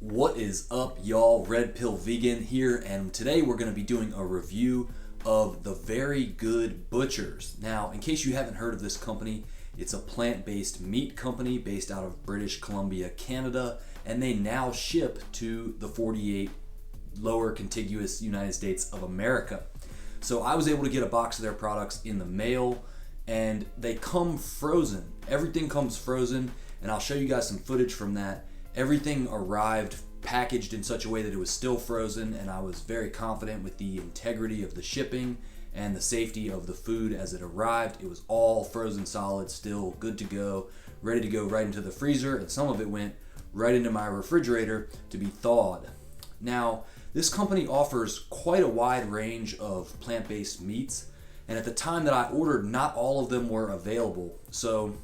What is up, y'all? Red Pill Vegan here, and today we're going to be doing a review of the Very Good Butchers. Now, in case you haven't heard of this company, it's a plant-based meat company based out of British Columbia, Canada, and they now ship to the 48 lower contiguous United States of America. So I was able to get a box of their products in the mail, and they come frozen. Everything comes frozen, and I'll show you guys some footage from that. Everything arrived packaged in such a way that it was still frozen, and I was very confident with the integrity of the shipping and the safety of the food as it arrived. It was all frozen solid, still good to go, ready to go right into the freezer, and some of it went right into my refrigerator to be thawed. Now, this company offers quite a wide range of plant-based meats, and at the time that I ordered, not all of them were available. So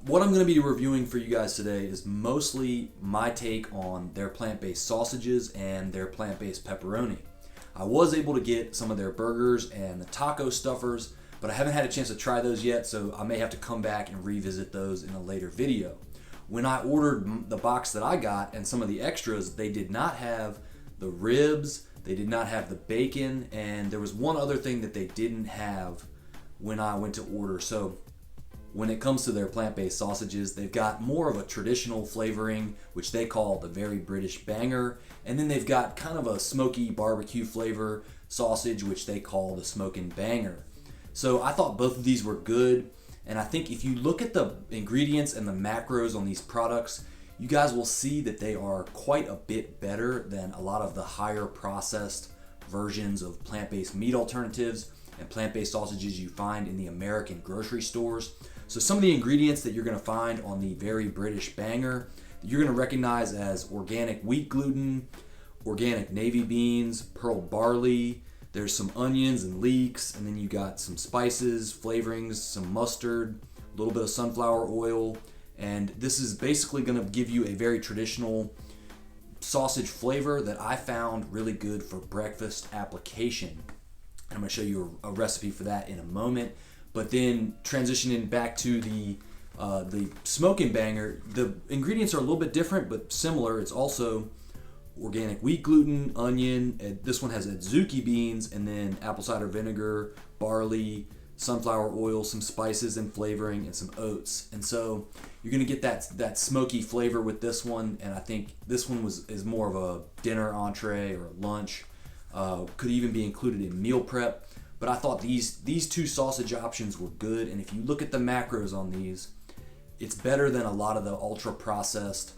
what I'm going to be reviewing for you guys today is mostly my take on their plant-based sausages and their plant-based pepperoni. I was able to get some of their burgers and the taco stuffers, but I haven't had a chance to try those yet, so I may have to come back and revisit those in a later video. When I ordered the box that I got and some of the extras, they did not have the ribs, they did not have the bacon, and there was one other thing that they didn't have when I went to order. So when it comes to their plant-based sausages, they've got more of a traditional flavoring, which they call the Very British Banger, and then they've got kind of a smoky barbecue flavor sausage, which they call the Smokin Banger. So I thought both of these were good, and I think if you look at the ingredients and the macros on these products, you guys will see that they are quite a bit better than a lot of the higher processed versions of plant-based meat alternatives and plant-based sausages you find in the American grocery stores. So some of the ingredients that you're going to find on the Very British Banger, you're going to recognize as organic wheat gluten, organic navy beans, pearl barley, there's some onions and leeks, and then you got some spices, flavorings, some mustard, a little bit of sunflower oil, and this is basically going to give you a very traditional sausage flavor that I found really good for breakfast application. And I'm going to show you a recipe for that in a moment. But then transitioning back to the Smokin Banger, the ingredients are a little bit different but similar. It's also organic wheat gluten, onion, and this one has adzuki beans, and then apple cider vinegar, barley, sunflower oil, some spices and flavoring, and some oats. And so you're gonna get that smoky flavor with this one, and I think this one is more of a dinner entree or a lunch. Could even be included in meal prep. But I thought these two sausage options were good, and if you look at the macros on these, it's better than a lot of the ultra-processed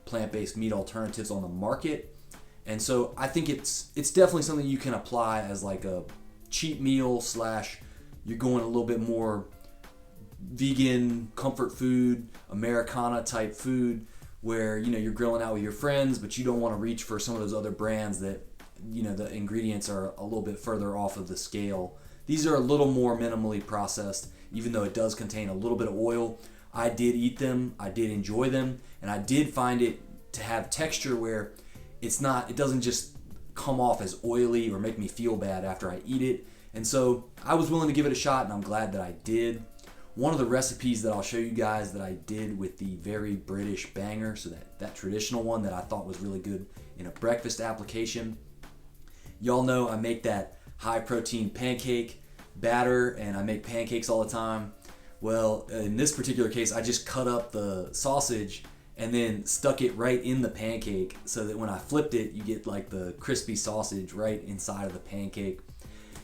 plant-based meat alternatives on the market. And so I think it's definitely something you can apply as like a cheap meal / you're going a little bit more vegan, comfort food, Americana type food, where you're grilling out with your friends, but you don't want to reach for some of those other brands that the ingredients are a little bit further off of the scale. These are a little more minimally processed, even though it does contain a little bit of oil. I did eat them, I did enjoy them, and I did find it to have texture where it doesn't just come off as oily or make me feel bad after I eat it. And so I was willing to give it a shot, and I'm glad that I did. One of the recipes that I'll show you guys that I did with the Very British Banger, so that traditional one that I thought was really good in a breakfast application. Y'all know I make that high protein pancake batter, and I make pancakes all the time. Well, in this particular case, I just cut up the sausage and then stuck it right in the pancake so that when I flipped it, you get like the crispy sausage right inside of the pancake.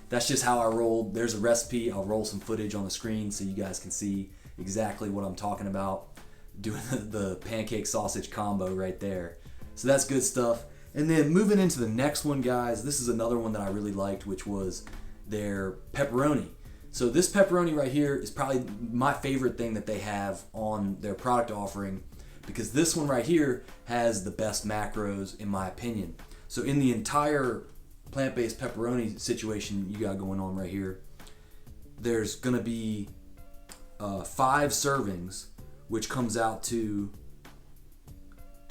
That's just how I rolled. There's a recipe. I'll roll some footage on the screen so you guys can see exactly what I'm talking about, doing the pancake sausage combo right there. So that's good stuff. And then moving into the next one, guys, this is another one that I really liked, which was their pepperoni. So this pepperoni right here is probably my favorite thing that they have on their product offering, because this one right here has the best macros in my opinion. So in the entire plant-based pepperoni situation you got going on right here, there's going to be 5 servings, which comes out to,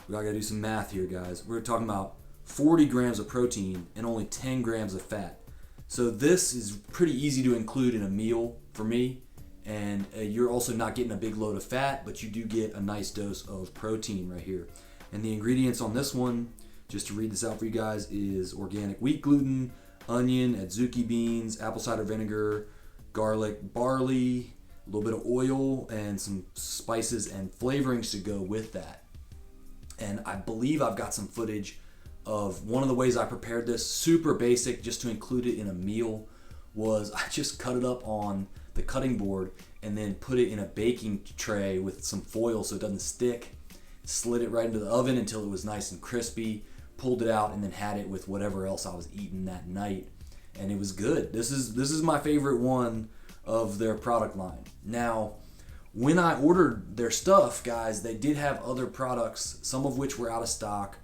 I gotta do some math here, guys. We're talking about 40 grams of protein and only 10 grams of fat. So this is pretty easy to include in a meal for me, and you're also not getting a big load of fat, but you do get a nice dose of protein right here. And the ingredients on this one, just to read this out for you guys, is organic wheat gluten, onion, adzuki beans, apple cider vinegar, garlic, barley, a little bit of oil, and some spices and flavorings to go with that. And I believe I've got some footage of one of the ways I prepared this, super basic, just to include it in a meal, was I just cut it up on the cutting board and then put it in a baking tray with some foil so it doesn't stick, slid it right into the oven until it was nice and crispy, pulled it out, and then had it with whatever else I was eating that night. And it was good. This is my favorite one of their product line. Now, when I ordered their stuff, guys, they did have other products, some of which were out of stock,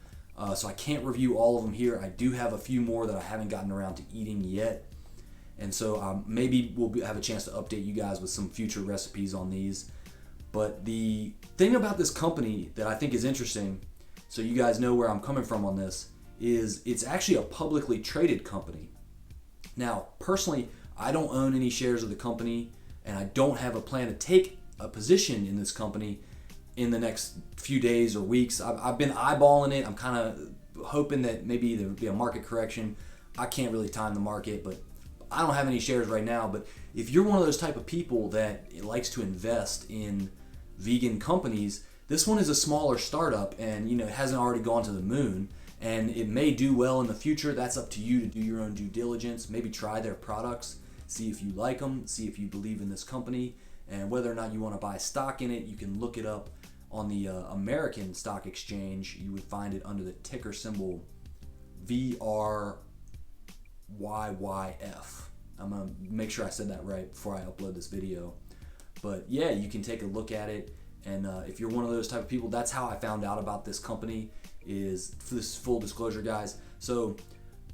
so I can't review all of them here. I do have a few more that I haven't gotten around to eating yet, and so maybe we'll have a chance to update you guys with some future recipes on these. But the thing about this company that I think is interesting, so you guys know where I'm coming from on this, is it's actually a publicly traded company. Now, personally, I don't own any shares of the company, and I don't have a plan to take a position in this company in the next few days or weeks. I've been eyeballing it. I'm kind of hoping that maybe there would be a market correction. I can't really time the market, but I don't have any shares right now. But if you're one of those type of people that likes to invest in vegan companies, this one is a smaller startup, and it hasn't already gone to the moon, and it may do well in the future. That's up to you to do your own due diligence. Maybe try their products, see if you like them, see if you believe in this company, and whether or not you want to buy stock in it. You can look it up on the American Stock Exchange. You would find it under the ticker symbol VRYYF. I'm going to make sure I said that right before I upload this video. But yeah, you can take a look at it. And if you're one of those type of people, that's how I found out about this company, is for this full disclosure, guys. So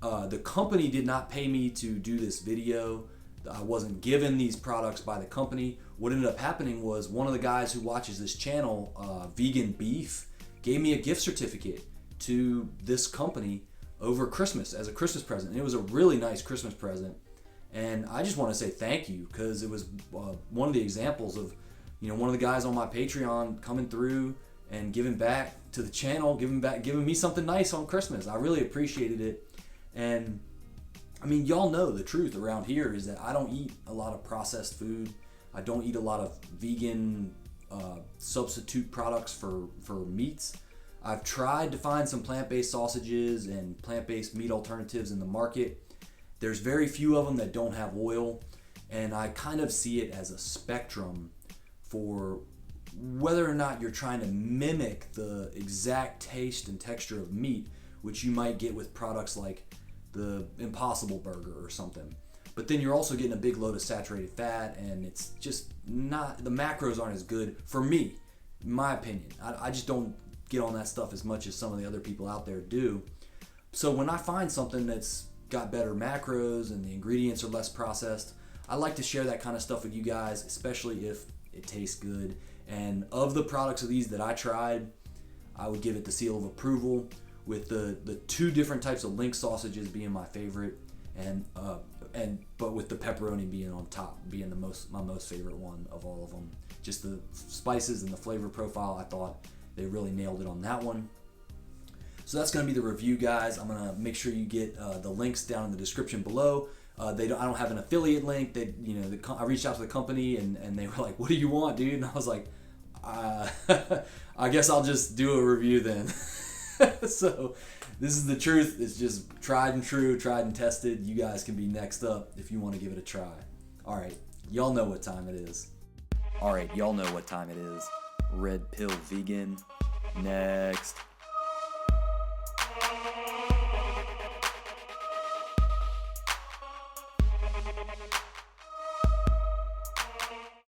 the company did not pay me to do this video. I wasn't given these products by the company. What ended up happening was one of the guys who watches this channel, Vegan Beef, gave me a gift certificate to this company over Christmas as a Christmas present. And it was a really nice Christmas present. And I just want to say thank you, because it was one of the examples of one of the guys on my Patreon coming through and giving back to the channel, giving me something nice on Christmas. I really appreciated it. And I mean, y'all know the truth around here is that I don't eat a lot of processed food. I don't eat a lot of vegan substitute products for meats. I've tried to find some plant-based sausages and plant-based meat alternatives in the market. There's very few of them that don't have oil, and I kind of see it as a spectrum for whether or not you're trying to mimic the exact taste and texture of meat, which you might get with products like the Impossible Burger or something. But then you're also getting a big load of saturated fat, and it's just not, the macros aren't as good for me, in my opinion. I just don't get on that stuff as much as some of the other people out there do. So when I find something that's got better macros and the ingredients are less processed, I like to share that kind of stuff with you guys, especially if it tastes good. And of the products of these that I tried, I would give it the seal of approval, with the two different types of link sausages being my favorite, but with the pepperoni being on top, being my most favorite one of all of them. Just the spices and the flavor profile, I thought they really nailed it on that one. So that's going to be the review, guys. I'm going to make sure you get the links down in the description below. I don't have an affiliate link. I reached out to the company and they were like, "What do you want, dude?" And I was like, I guess I'll just do a review then. So this is the truth. It's just tried and true, tried and tested. You guys can be next up if you want to give it a try. All right, y'all know what time it is. Red Pill Vegan. Next.